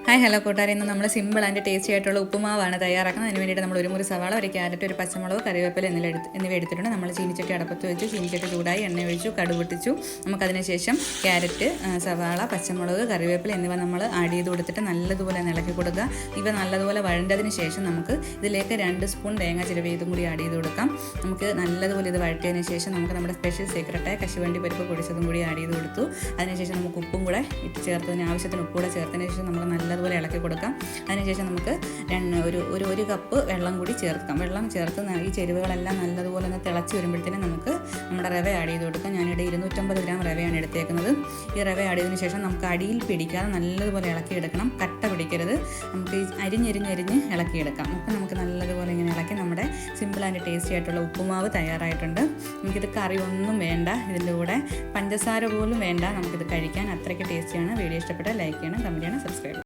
Hi hello കൂട്ടുകാരെ, ഇന്ന് നമ്മൾ സിമ്പിൾ ആൻഡ് ടേസ്റ്റി ആയിട്ടുള്ള ഉപ്പുമാവാണ് തയ്യാറാക്കുന്നത്. അതിന് വേണ്ടിയിട്ട് നമ്മൾ ഒരു മുറി സവാള, ഒരു ക്യാരറ്റ്, ഒരു പച്ചമുളക്, കറിവേപ്പില എന്നിവ എടുത്തിട്ടുണ്ട്. നമ്മൾ ചീനിച്ചട്ടി അടപ്പത്ത് വെച്ച് ചീനിച്ചട്ടി ചൂടായി എണ്ണ ഒഴിച്ചു, കടുക് പൊട്ടിച്ചു. നമുക്കതിന് ശേഷം ക്യാരറ്റ്, സവാള, പച്ചമുളക്, കറിവേപ്പില എന്നിവ നമ്മൾ ആഡ് ചെയ്ത് കൊടുത്തിട്ട് നല്ലതുപോലെ ഇളക്കി കൊടുക്കുക. ഇവ നല്ലതുപോലെ വഴണ്ടതിന് ശേഷം നമുക്ക് ഇതിലേക്ക് 2 സ്പൂൺ തേങ്ങ ചിരവിയതും കൂടി ആഡ് ചെയ്ത് കൊടുക്കാം. നമുക്ക് നല്ലതുപോലെ ഇത് വഴറ്റിയതിന് ശേഷം നമുക്ക് നമ്മുടെ സ്പെഷ്യൽ സീക്രട്ടായ കശുവണ്ടി പരിപ്പ് പൊടിച്ചതും കൂടി ആഡ് ചെയ്ത് കൊടുത്തു. അതിനുശേഷം നമുക്ക് ഉപ്പും കൂടെ ഇട്ട് ചേർത്തതിന് ആവശ്യത്തിന് ഉപ്പ് കൂടെ ചേർത്തതിന് ശേഷം നമുക്ക് നല്ലതുപോലെ ഇളക്കി കൊടുക്കാം. അതിനുശേഷം നമുക്ക് ഒരു കപ്പ് വെള്ളം കൂടി ചേർക്കാം. വെള്ളം ചേർത്ത് ഈ ചേരുവകളെല്ലാം നല്ലതുപോലെ ഒന്ന് തിളച്ച് വരുമ്പോഴത്തേനും നമുക്ക് നമ്മുടെ റവ ആഡ് ചെയ്ത് കൊടുക്കാം. ഞാനിവിടെ 250 ഗ്രാം റവയാണ് എടുത്തേക്കുന്നത്. ഈ റവ ആഡ് ചെയ്തതിന് ശേഷം നമുക്ക് അടിയിൽ പിടിക്കാതെ നല്ലതുപോലെ ഇളക്കിയെടുക്കണം. കട്ട പിടിക്കരുത്. നമുക്ക് ഈ അരിഞ്ഞ് ഇളക്കിയെടുക്കാം. അപ്പോൾ നമുക്ക് നല്ലതുപോലെ ഇങ്ങനെ ഇളക്കി നമ്മുടെ സിമ്പിൾ ആൻഡ് ടേസ്റ്റി ആയിട്ടുള്ള ഉപ്പുമാവ് തയ്യാറായിട്ടുണ്ട്. നമുക്കിത് കറി ഒന്നും വേണ്ട, ഇതിൻ്റെ കൂടെ പഞ്ചസാര പോലും വേണ്ട. നമുക്കിത് കഴിക്കാൻ അത്രയ്ക്ക് ടേസ്റ്റിയാണ്. വീഡിയോ ഇഷ്ടപ്പെട്ടാൽ ലൈക്ക് ചെയ്യണം, കമൻറ്റ് ചെയ്യണം, സബ്സ്ക്രൈബ് ചെയ്യണം.